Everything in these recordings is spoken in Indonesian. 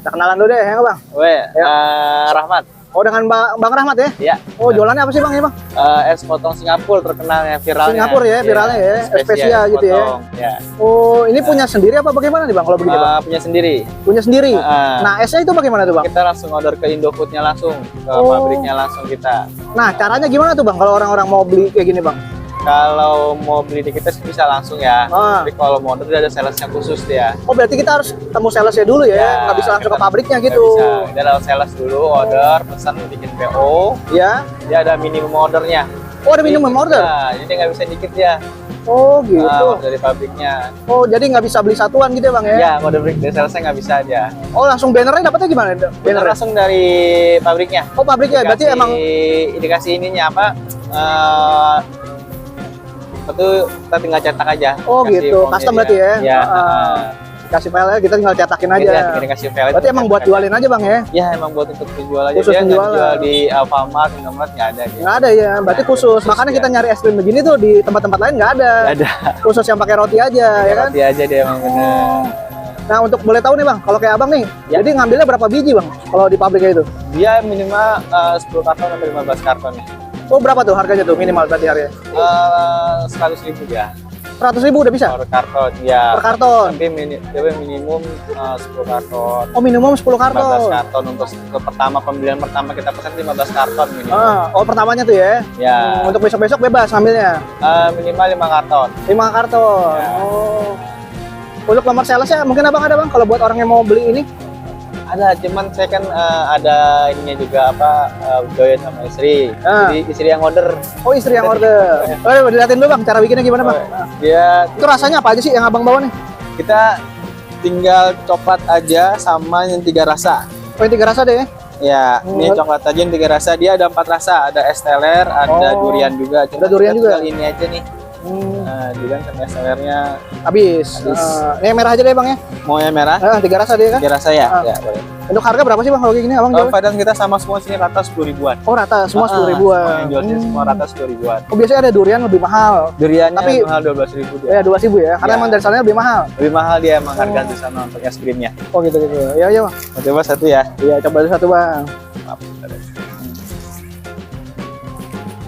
Kita kenalan dulu deh, ya nggak, Bang? Ya. Rahmat. Oh, dengan Bang Rahmat ya? Iya. Oh, jualannya apa sih, Bang, ya, Bang? Es potong Singapura terkenalnya, viralnya. Singapura ya, viralnya ya, spesial gitu ya. Ya. Oh, ini punya sendiri apa bagaimana nih, Bang, kalau begini, Bang? Punya sendiri. Punya sendiri. Nah, esnya itu bagaimana tuh, Bang? Kita langsung order ke Indofoodnya langsung, ke pabriknya langsung kita. Nah, caranya gimana tuh, Bang, kalau orang-orang mau beli kayak gini, Bang? Kalau mau beli di kita sih bisa langsung ya. Tapi kalau mau order ada salesnya khusus dia. Oh, berarti kita harus temu salesnya dulu ya? Nggak bisa langsung ke pabriknya gitu? Nggak bisa. Kita lewat sales dulu, order, pesan, bikin PO. Ya. Dia ada minimum ordernya. Oh, ada minimum order? Nah, jadi nggak bisa dikit ya. Oh, gitu. Dari pabriknya. Oh, jadi nggak bisa beli satuan gitu ya, Bang ya? Ya, kalau dari salesnya nggak bisa dia. Oh, langsung bannernya dapatnya gimana? Banner langsung dari pabriknya. Oh, pabriknya. Berarti emang dikasih ininya apa? Itu kita tinggal cetak aja. Oh, gitu. Custom berarti ya? Ya. Kasih file kita tinggal cetakin aja. Iya, dikasih file. Berarti emang buat jualin aja, Bang ya? Ya, emang buat untuk dijual aja. Khusus dia nggak penjualan. jual di Alfamart, Indomaret nggak ada. Nggak ada ya, berarti khusus. Makanya kita nyari es krim begini tuh di tempat-tempat lain nggak ada. Nggak ada. Khusus yang pakai roti aja, ya kan? Roti aja dia emang bener. Nah, untuk boleh tahu nih, Bang, kalau kayak Abang nih, Ya. jadi ngambilnya berapa biji, Bang? Kalau di pabriknya itu? Dia minimal 10 karton sampai 15 karton. Oh, berapa tuh harganya tuh minimal berarti harganya? 100.000 ya. 100.000 udah bisa? Per karton, ya. Per karton? Tapi minimum 10 karton. Oh, minimum 10 karton? 15 karton untuk pembelian pertama kita pesan 15 karton minimal. Oh, pertamanya tuh ya? Ya. Untuk besok-besok bebas ngambilnya? Minimal 5 karton. 5 karton? Ya. Oh. Untuk nomor salesnya mungkin Abang ada, Bang, kalau buat orang yang mau beli ini? Ada, cuman saya kan ada ininya juga join sama istri. Jadi istri yang order. Oh, istri yang order. Oh, dilihatin dulu, Bang, cara bikinnya gimana, Bang? Dia itu rasanya apa aja sih yang Abang bawa nih? Kita tinggal coklat aja sama yang 3 rasa. Oh, yang 3 rasa deh ya? Ya, ini coklat aja yang 3 rasa. Dia ada 4 rasa, ada es teler, ada durian juga. Ada durian juga. Ini aja nih. Nah, durian sama es telernya habis. Ini yang merah aja deh, Bang ya. Mau yang merah? 3 rasa deh kan? 3 rasa ya. Ya, boleh. Untuk harga berapa sih, Bang, kalau kayak gini Abang jual? Padahal kita sama semua sini rata 10 ribuan. Oh, rata semua 10 ribuan. Semua yang jual sini semua rata 10 ribuan. Oh, biasanya ada durian lebih mahal. Duriannya tapi mahal 12.000 dia. Ya, 12.000 ya. Karena emang dari sana lebih mahal. Lebih mahal dia emang harga di sana untuk es krimnya. Oh, gitu. Ya, Bang. Mau coba satu ya? Iya, coba dulu satu, Bang.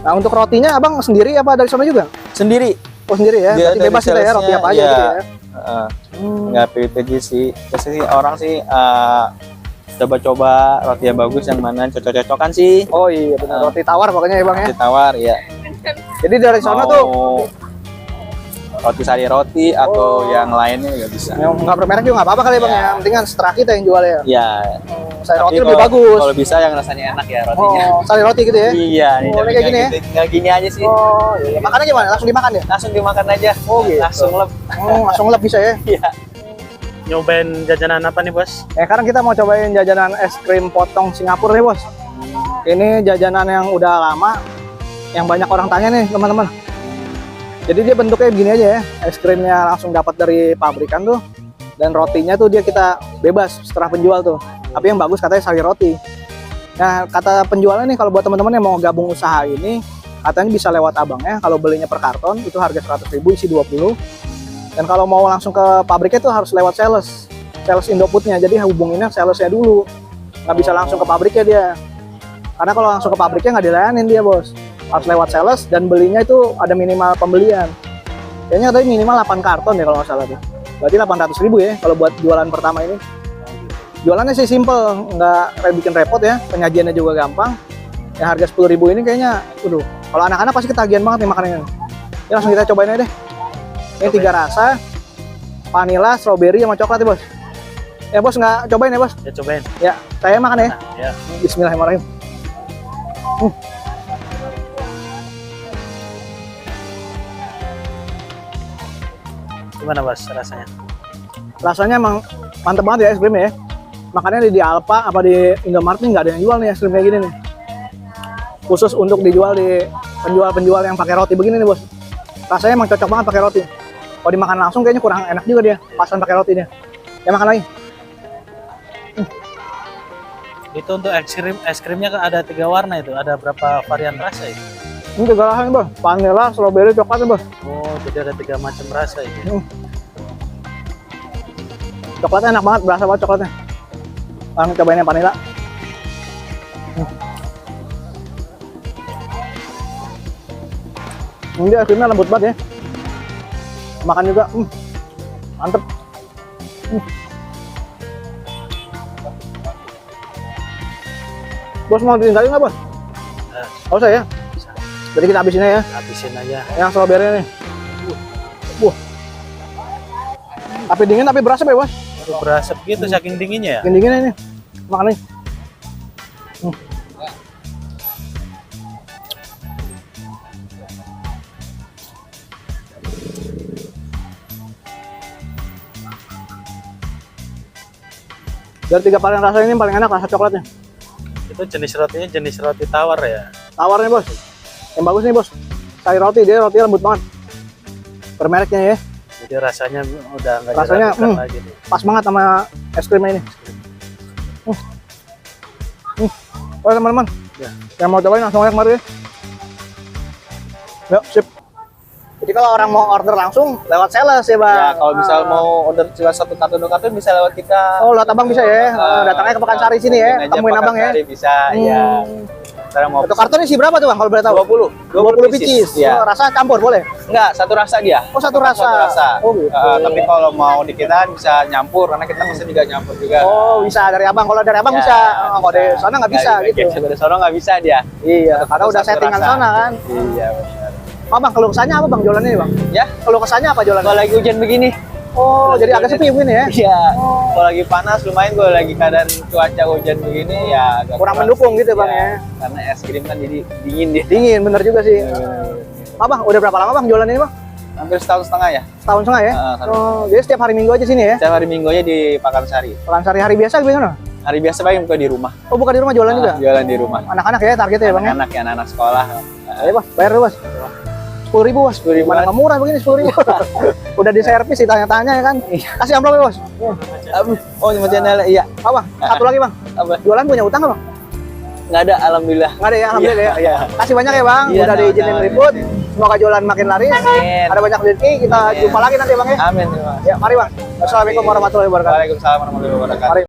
Nah, untuk rotinya Abang sendiri apa dari sana juga? Sendiri. Oh, sendiri ya. Berarti bebas kita ya, roti apa aja gitu ya. Nggak pilih-pilih sih. Biasanya sih orang sih coba-coba roti yang bagus yang mana cocok-cocokan sih. Oh iya, benar. Roti tawar pokoknya ya, Bang ya. Roti tawar ya. Jadi dari sana tuh roti sari roti atau yang lainnya nggak bisa. Yang nggak bermerek juga nggak apa-apa kali ya, Bang ya. Yang penting kan setelah kita yang jual ya. Iya. Sari roti lebih bagus. Kalau bisa yang rasanya enak ya rotinya. Oh, sari roti gitu ya? Iya. Oh, kayak gini ya? Tinggal gini aja sih. Oh, iya. Makannya gimana? Langsung dimakan ya? Langsung dimakan aja. Oh, gitu. Langsung lep. Langsung lep bisa ya? Iya. Nyobain jajanan apa nih, Bos? Sekarang kita mau cobain jajanan es krim potong Singapura nih, Bos. Ini jajanan yang udah lama, yang banyak orang tanya nih, teman-teman. Jadi dia bentuknya begini aja ya, es krimnya langsung dapat dari pabrikan tuh, dan rotinya tuh dia kita bebas setelah penjual tuh. Tapi yang bagus katanya sari roti. Nah, kata penjualnya nih, kalau buat teman-teman yang mau gabung usaha ini, katanya bisa lewat abangnya. Kalau belinya per karton itu harga 100.000 isi 20. Dan kalau mau langsung ke pabriknya itu harus lewat sales Indofoodnya. Jadi hubunginnya salesnya dulu, nggak bisa langsung ke pabriknya dia. Karena kalau langsung ke pabriknya nggak dilayanin dia, Bos. Harus lewat sales dan belinya itu ada minimal pembelian. Kayaknya tadi minimal 8 karton ya kalau nggak salah tuh. Berarti 800.000 ya kalau buat jualan pertama ini. Jualannya sih simple, nggak bikin repot ya. Penyajiannya juga gampang. Yang harga 10.000 ini kayaknya, kalau anak-anak pasti ketagihan banget nih makanannya. Ya langsung kita cobain aja deh. Ini 3 rasa, vanilla, strawberry, sama coklat ya, Bos. Ya, Bos, nggak cobain ya, Bos? Ya, cobain. Ya, saya makan ya. Ya. Bismillahirrahmanirrahim. Gimana, Bos, rasanya? Rasanya emang mantep banget ya es krimnya ya. Makanya di Alfa apa di Indomaret nih nggak ada yang jual nih es krim kayak gini nih. Khusus untuk dijual di penjual-penjual yang pakai roti begini nih, Bos. Rasanya emang cocok banget pakai roti. Kalau dimakan langsung kayaknya kurang enak juga dia, pasan pakai roti dia. Ya makan lagi. Itu untuk es krimnya kan ada 3 warna itu. Ada berapa varian rasa itu? Ini 3 rasa nih, Bos. Vanilla, strawberry, coklat nih, Bos. Oh, jadi ada 3 macam rasa itu. Coklatnya enak banget, berasa banget coklatnya. Bang, cobain yang vanilla. Ini es krimnya lembut banget ya. Makan juga, mantep. Bos mau ditinggalin nggak bos? Nggak usah ya. Jadi kita habisin aja ya. Habisin aja. Yang strawberry nih. Tapi dingin tapi berasa ya bos. Baru berasap gitu saking dinginnya ya. Dingin ini. Makan nih. Dari 3 varian rasa ini paling enak rasa coklatnya. Itu jenis rotinya jenis roti tawar ya. Tawarnya bos. Yang bagus nih bos. Sari roti, dia roti lembut banget. Bermereknya ya. Jadi rasanya udah nggak Rasanya, diragukan lagi nih. Pas banget sama es krimnya ini. Oke teman-teman. Ya. Yang mau cobain langsung aja kemari ya. Yuk, sip. Jadi kalau orang mau order langsung lewat sales ya bang. Ya, kalau misal mau order cuma 1 karton 2 karton bisa lewat kita. Oh lewat abang bisa ya. Datangnya ke Pekansari sini ya. Mungkin aja Temuin abang ya. Pekansari bisa ya. Sekarang mau Satu karton isi berapa tuh bang kalau boleh tahu? 20 pieces. Ya. Oh, rasa campur boleh? Enggak, satu rasa dia. Oh satu rasa. Satu rasa. Oh gitu. Tapi kalau mau di kita bisa nyampur karena kita pesen juga nyampur juga. Oh bisa dari abang. Kalau dari abang Ya, bisa. Oh, kalau dari sana nggak bisa gitu. Dari sana nggak bisa dia. Iya. Karena udah Satu settingan rasa. sana kan. Iya benar. Oh bang, kalau kesannya apa bang jualannya nih bang? Ya, Kalau kesannya apa jualannya? kalau lagi hujan begini. Oh, jadi agak sepi begini ya? Iya. Kalau lagi panas lumayan, kalau lagi keadaan cuaca hujan begini ya agak Kurang keras. mendukung gitu bang ya? Karena es krim kan jadi dingin dia. Dingin, bener juga sih. Apa bang, udah berapa lama bang jualan ini bang? Hampir setahun setengah ya. Setahun setengah ya? Oh, jadi setiap hari Minggu aja sini ya? Setiap hari Minggunya di Pakansari. Pekansari hari biasa gimana? Hari biasa paling buka di rumah. Oh, bukan di rumah jualan juga? Jualan di rumah. Anak-anak ya targetnya ya bang ya? Anak ya, anak sekolah. Ayo bos, bayar dulu bos. 10.000 bos. 10.000. Mana nggak murah begini 10.000. Udah diservis ditanya-tanya ya kan? Kasih amplop ya bos. Oh, cuma channel iya. Apa? Satu lagi bang. Apa? Jualan punya utang nggak bang? Nggak ada, alhamdulillah. Nggak ada ya, alhamdulillah ya. Iya. Kasih banyak ya bang. Iya, Udah diizinin sama-sama. meliput. Semoga jualan makin laris. Amin. Ada banyak rezeki. Kita Amin. jumpa lagi nanti bang ya. Amin. Terima kasih. Ya, mari bang. Assalamualaikum warahmatullahi wabarakatuh. Waalaikumsalam warahmatullahi wabarakatuh. Mari.